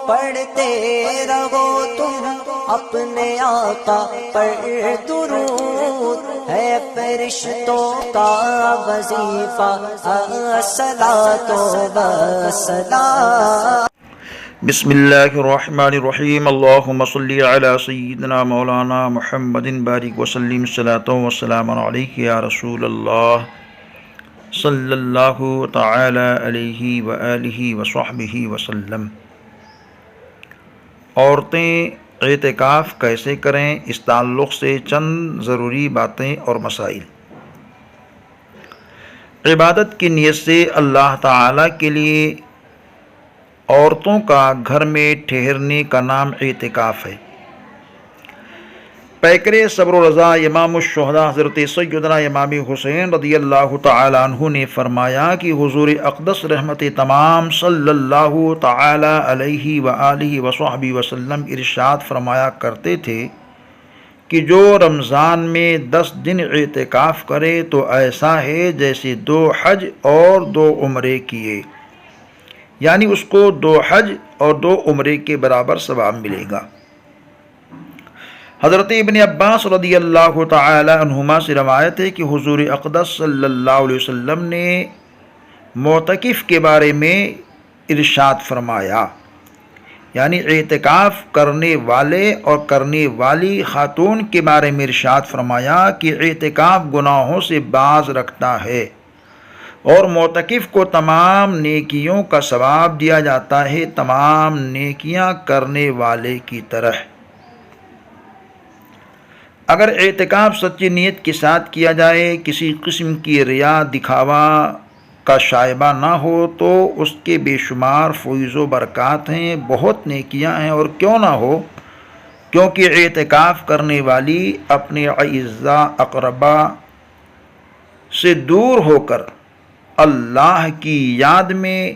پڑھتے رہو تم اپنے آقا پر درود، ہے فرشتوں کا وظیفہ الصلاۃ والسلام۔ بسم اللہ الرحمن الرحیم، اللہم صلی علی سیدنا مولانا محمد بارک وسلم، الصلاۃ والسلام علیک یا رسول اللہ صلی اللہ تعالی علیہ وآلہ وصحبہ وسلم۔ عورتیں اعتکاف کیسے کریں، اس تعلق سے چند ضروری باتیں اور مسائل۔ عبادت کی نیت سے اللہ تعالی کے لیے عورتوں کا گھر میں ٹھہرنے کا نام اعتکاف ہے۔ پیکر صبر و رضا امام الشہداء حضرت سیدنا امام حسین رضی اللہ تعالی عنہ نے فرمایا کہ حضور اقدس رحمت تمام صلی اللہ تعالی علیہ وآلہ وصحبہ وسلم ارشاد فرمایا کرتے تھے کہ جو رمضان میں 10 دن اعتکاف کرے تو ایسا ہے جیسے 2 حج اور 2 عمرے کیے، یعنی اس کو 2 حج اور 2 عمرے کے برابر ثواب ملے گا۔ حضرت ابن عباس رضی اللہ تعالی عنہما سے روایت ہے کہ حضور اقدس صلی اللہ علیہ وسلم نے معتکف کے بارے میں ارشاد فرمایا، یعنی اعتکاف کرنے والے اور کرنے والی خاتون کے بارے میں ارشاد فرمایا کہ اعتکاف گناہوں سے باز رکھتا ہے اور معتکف کو تمام نیکیوں کا ثواب دیا جاتا ہے، تمام نیکیاں کرنے والے کی طرح۔ اگر اعتکاف سچی نیت کے ساتھ کیا جائے، کسی قسم کی ریا دکھاوا کا شائبہ نہ ہو، تو اس کے بے شمار فیض و برکات ہیں، بہت نیکیاں ہیں، اور کیوں نہ ہو، کیونکہ اعتکاف کرنے والی اپنے اعزاء اقربا سے دور ہو کر اللہ کی یاد میں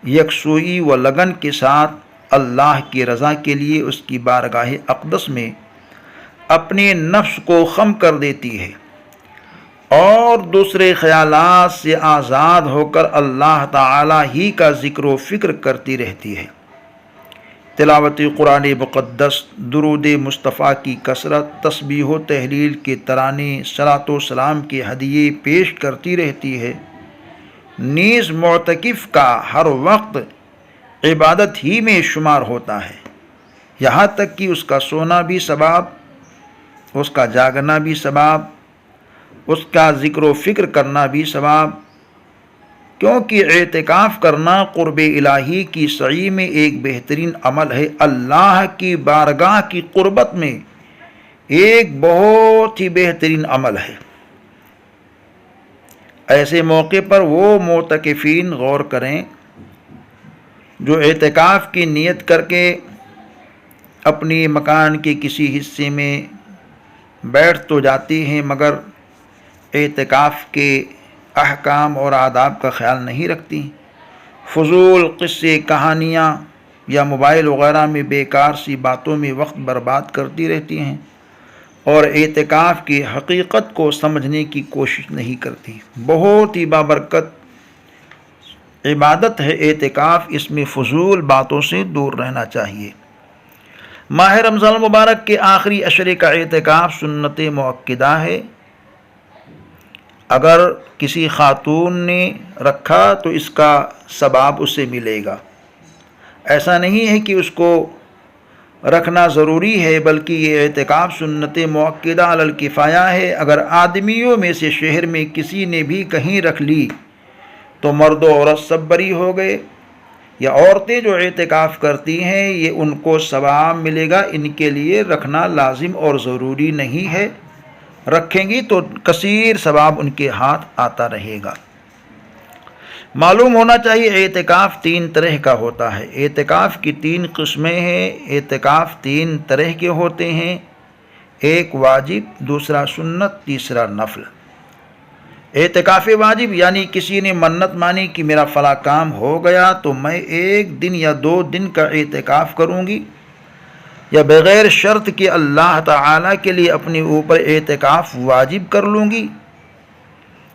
یکسوئی و لگن کے ساتھ اللہ کی رضا کے لیے اس کی بارگاہ اقدس میں اپنے نفس کو خم کر دیتی ہے اور دوسرے خیالات سے آزاد ہو کر اللہ تعالی ہی کا ذکر و فکر کرتی رہتی ہے۔ تلاوت قرآن مقدس، درود مصطفیٰ کی کثرت، تسبیح و تحلیل کے ترانے، صلاۃ و سلام کے ہدیے پیش کرتی رہتی ہے۔ نیز معتکف کا ہر وقت عبادت ہی میں شمار ہوتا ہے، یہاں تک کہ اس کا سونا بھی ثواب، اس کا جاگنا بھی ثواب، اس کا ذکر و فکر کرنا بھی ثواب، کیونکہ اعتکاف کرنا قرب الہی کی سعی میں ایک بہترین عمل ہے، اللہ کی بارگاہ کی قربت میں ایک بہت ہی بہترین عمل ہے۔ ایسے موقع پر وہ معتکفین غور کریں جو اعتکاف کی نیت کر کے اپنی مکان کے کسی حصے میں بیٹھ تو جاتی ہیں، مگر اعتکاف کے احکام اور آداب کا خیال نہیں رکھتی، فضول قصے کہانیاں یا موبائل وغیرہ میں بیکار سی باتوں میں وقت برباد کرتی رہتی ہیں اور اعتکاف کی حقیقت کو سمجھنے کی کوشش نہیں کرتی۔ بہت ہی بابرکت عبادت ہے اعتکاف، اس میں فضول باتوں سے دور رہنا چاہیے۔ ماہ رمضان المبارک کے آخری عشرے کا اعتکاف سنت مؤکدہ ہے۔ اگر کسی خاتون نے رکھا تو اس کا ثواب اسے ملے گا، ایسا نہیں ہے کہ اس کو رکھنا ضروری ہے، بلکہ یہ اعتکاف سنت مؤکدہ علی الکفایہ ہے۔ اگر آدمیوں میں سے شہر میں کسی نے بھی کہیں رکھ لی تو مرد و عورت سب بری ہو گئے، یا عورتیں جو اعتکاف کرتی ہیں یہ ان کو ثواب ملے گا، ان کے لیے رکھنا لازم اور ضروری نہیں ہے، رکھیں گی تو کثیر ثواب ان کے ہاتھ آتا رہے گا۔ معلوم ہونا چاہیے اعتکاف 3 طرح کا ہوتا ہے۔ اعتکاف کی 3 قسمیں ہیں۔ اعتکاف 3 طرح کے ہوتے ہیں، ایک واجب، دوسرا سنت، تیسرا نفل۔ اعتکاف واجب یعنی کسی نے منت مانی کہ میرا فلاں کام ہو گیا تو میں 1 دن یا 2 دن کا اعتکاف کروں گی، یا بغیر شرط کہ اللہ تعالیٰ کے لیے اپنے اوپر اعتکاف واجب کر لوں گی،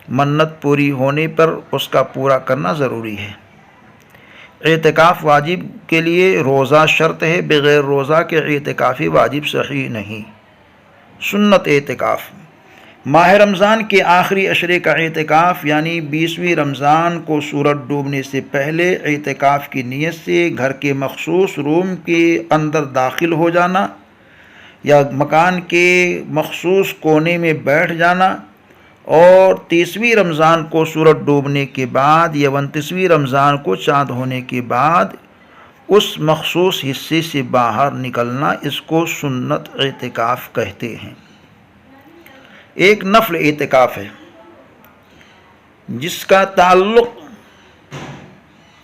منت پوری ہونے پر اس کا پورا کرنا ضروری ہے۔ اعتکاف واجب کے لیے روزہ شرط ہے، بغیر روزہ کے اعتکافی واجب صحیح نہیں۔ سنت اعتکاف: ماہ رمضان کے آخری عشرے کا اعتکاف یعنی 20ویں رمضان کو سورج ڈوبنے سے پہلے اعتکاف کی نیت سے گھر کے مخصوص روم کے اندر داخل ہو جانا یا مکان کے مخصوص کونے میں بیٹھ جانا، اور 30ویں رمضان کو سورج ڈوبنے کے بعد یا 29ویں رمضان کو چاند ہونے کے بعد اس مخصوص حصے سے باہر نکلنا، اس کو سنت اعتکاف کہتے ہیں۔ ایک نفل اعتکاف ہے جس کا تعلق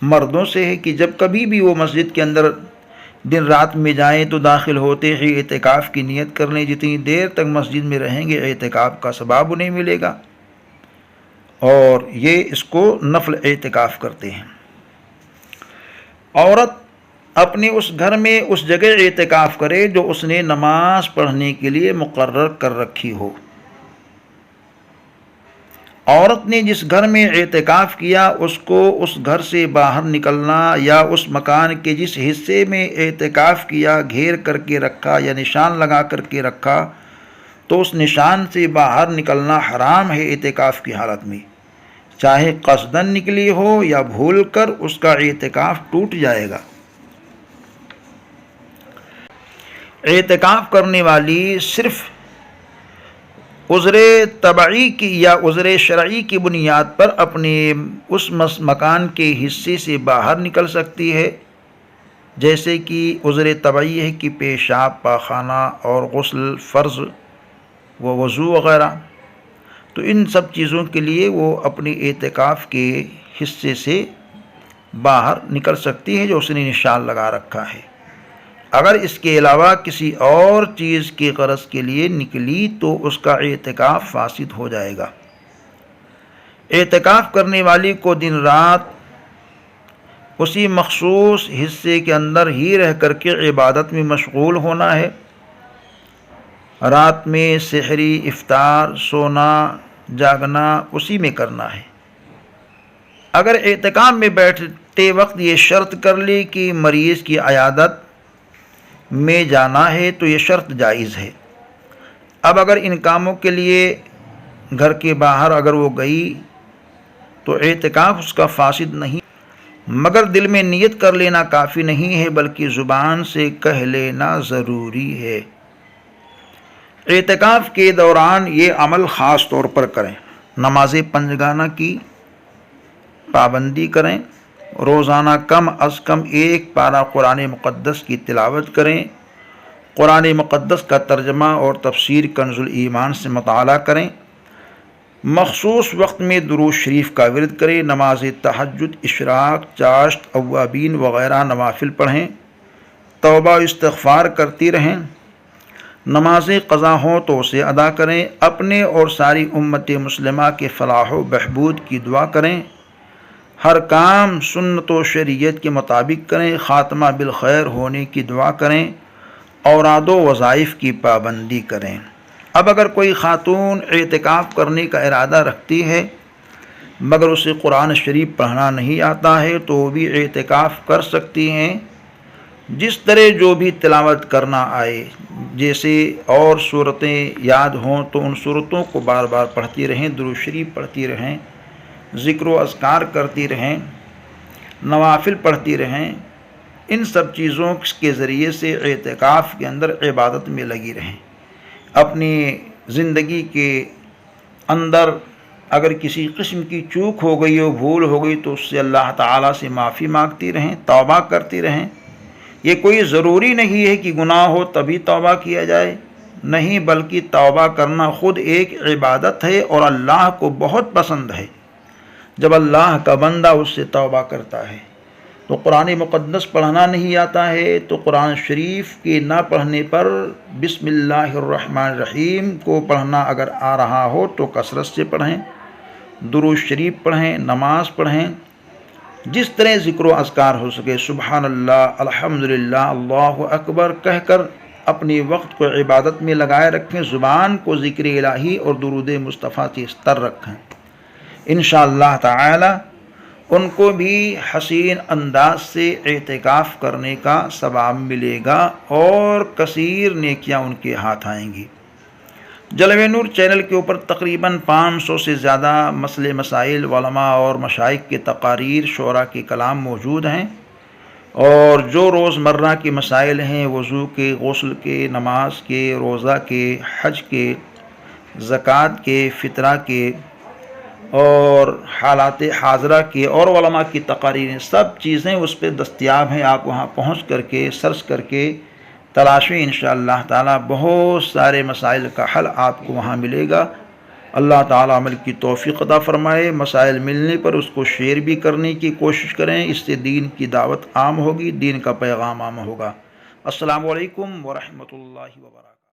مردوں سے ہے کہ جب کبھی بھی وہ مسجد کے اندر دن رات میں جائیں تو داخل ہوتے ہی اعتکاف کی نیت کر لیں۔ جتنی دیر تک مسجد میں رہیں گے اعتکاف کا ثواب انہیں ملے گا، اور یہ اس کو نفل اعتکاف کرتے ہیں۔ عورت اپنے اس گھر میں اس جگہ اعتکاف کرے جو اس نے نماز پڑھنے کے لیے مقرر کر رکھی ہو۔ عورت نے جس گھر میں اعتکاف کیا اس کو اس گھر سے باہر نکلنا یا اس مکان کے جس حصے میں اعتکاف کیا گھیر کر کے رکھا یا نشان لگا کر کے رکھا تو اس نشان سے باہر نکلنا حرام ہے اعتکاف کی حالت میں، چاہے قصدن نکلی ہو یا بھول کر، اس کا اعتکاف ٹوٹ جائے گا۔ اعتکاف کرنے والی صرف عذر طبعی کی یا عذر شرعی کی بنیاد پر اپنے اس مکان کے حصے سے باہر نکل سکتی ہے، جیسے کہ عذر طبعی ہے کہ پیشاب، پاخانہ اور غسل فرض و وضو وغیرہ، تو ان سب چیزوں کے لیے وہ اپنے اعتکاف کے حصے سے باہر نکل سکتی ہے جو اس نے نشان لگا رکھا ہے۔ اگر اس کے علاوہ کسی اور چیز کی غرض کے لیے نکلی تو اس کا اعتکاف فاسد ہو جائے گا۔ اعتکاف کرنے والی کو دن رات اسی مخصوص حصے کے اندر ہی رہ کر کے عبادت میں مشغول ہونا ہے۔ رات میں سحری، افطار، سونا، جاگنا اسی میں کرنا ہے۔ اگر اعتکاف میں بیٹھتے وقت یہ شرط کر لی کہ مریض کی عیادت میں جانا ہے تو یہ شرط جائز ہے۔ اب اگر ان کاموں کے لیے گھر کے باہر اگر وہ گئی تو اعتکاف اس کا فاسد نہیں، مگر دل میں نیت کر لینا کافی نہیں ہے بلکہ زبان سے کہہ لینا ضروری ہے۔ اعتکاف کے دوران یہ عمل خاص طور پر کریں: نماز پنجگانہ کی پابندی کریں، روزانہ کم از کم 1 پارہ قرآن مقدس کی تلاوت کریں، قرآن مقدس کا ترجمہ اور تفسیر کنز الایمان سے مطالعہ کریں، مخصوص وقت میں درود شریف کا ورد کریں، نماز تہجد، اشراق، چاشت، اوابین وغیرہ نوافل پڑھیں، توبہ و استغفار کرتی رہیں، نمازیں قضا ہوں تو اسے ادا کریں، اپنے اور ساری امت مسلمہ کے فلاح و بہبود کی دعا کریں، ہر کام سنت و شریعت کے مطابق کریں، خاتمہ بالخیر ہونے کی دعا کریں، اوراد و وظائف کی پابندی کریں۔ اب اگر کوئی خاتون اعتکاف کرنے کا ارادہ رکھتی ہے مگر اسے قرآن شریف پڑھنا نہیں آتا ہے تو وہ بھی اعتکاف کر سکتی ہیں، جس طرح جو بھی تلاوت کرنا آئے، جیسے اور صورتیں یاد ہوں تو ان صورتوں کو بار بار پڑھتی رہیں، درود شریف پڑھتی رہیں، ذکر و اذکار کرتی رہیں، نوافل پڑھتی رہیں، ان سب چیزوں کے ذریعے سے اعتکاف کے اندر عبادت میں لگی رہیں۔ اپنی زندگی کے اندر اگر کسی قسم کی چوک ہو گئی ہو، بھول ہو گئی تو اس سے اللہ تعالیٰ سے معافی مانگتی رہیں، توبہ کرتی رہیں۔ یہ کوئی ضروری نہیں ہے کہ گناہ ہو تبھی توبہ کیا جائے، نہیں، بلکہ توبہ کرنا خود ایک عبادت ہے اور اللہ کو بہت پسند ہے جب اللہ کا بندہ اس سے توبہ کرتا ہے۔ تو قرآن مقدس پڑھنا نہیں آتا ہے تو قرآن شریف کے نہ پڑھنے پر بسم اللہ الرحمن الرحیم کو پڑھنا اگر آ رہا ہو تو کثرت سے پڑھیں، درود شریف پڑھیں، نماز پڑھیں، جس طرح ذکر و اذکار ہو سکے، سبحان اللہ، الحمدللہ، اللہ اکبر کہہ کر اپنے وقت کو عبادت میں لگائے رکھیں، زبان کو ذکر الہی اور درود مصطفیٰ سے تر رکھیں۔ انشاءاللہ تعالی ان کو بھی حسین انداز سے اعتکاف کرنے کا ثواب ملے گا اور کثیر نیکیاں ان کے ہاتھ آئیں گی۔ جلوہ نور چینل کے اوپر تقریباً 500 سے زیادہ مسئلے مسائل، علماء اور مشائخ کے تقاریر، شعراء کے کلام موجود ہیں، اور جو روزمرہ کے مسائل ہیں، وضو کے، غسل کے، نماز کے، روزہ کے، حج کے، زکوٰۃ کے، فطرہ کے اور حالات حاضرہ کے اور علماء کی تقاریر، سب چیزیں اس پہ دستیاب ہیں۔ آپ وہاں پہنچ کر کے سرچ کر کے تلاشیں، انشاءاللہ تعالی بہت سارے مسائل کا حل آپ کو وہاں ملے گا۔ اللہ تعالی عمل کی توفیق عطا فرمائے۔ مسائل ملنے پر اس کو شیئر بھی کرنے کی کوشش کریں، اس سے دین کی دعوت عام ہوگی، دین کا پیغام عام ہوگا۔ السلام علیکم ورحمۃ اللہ وبرکاتہ۔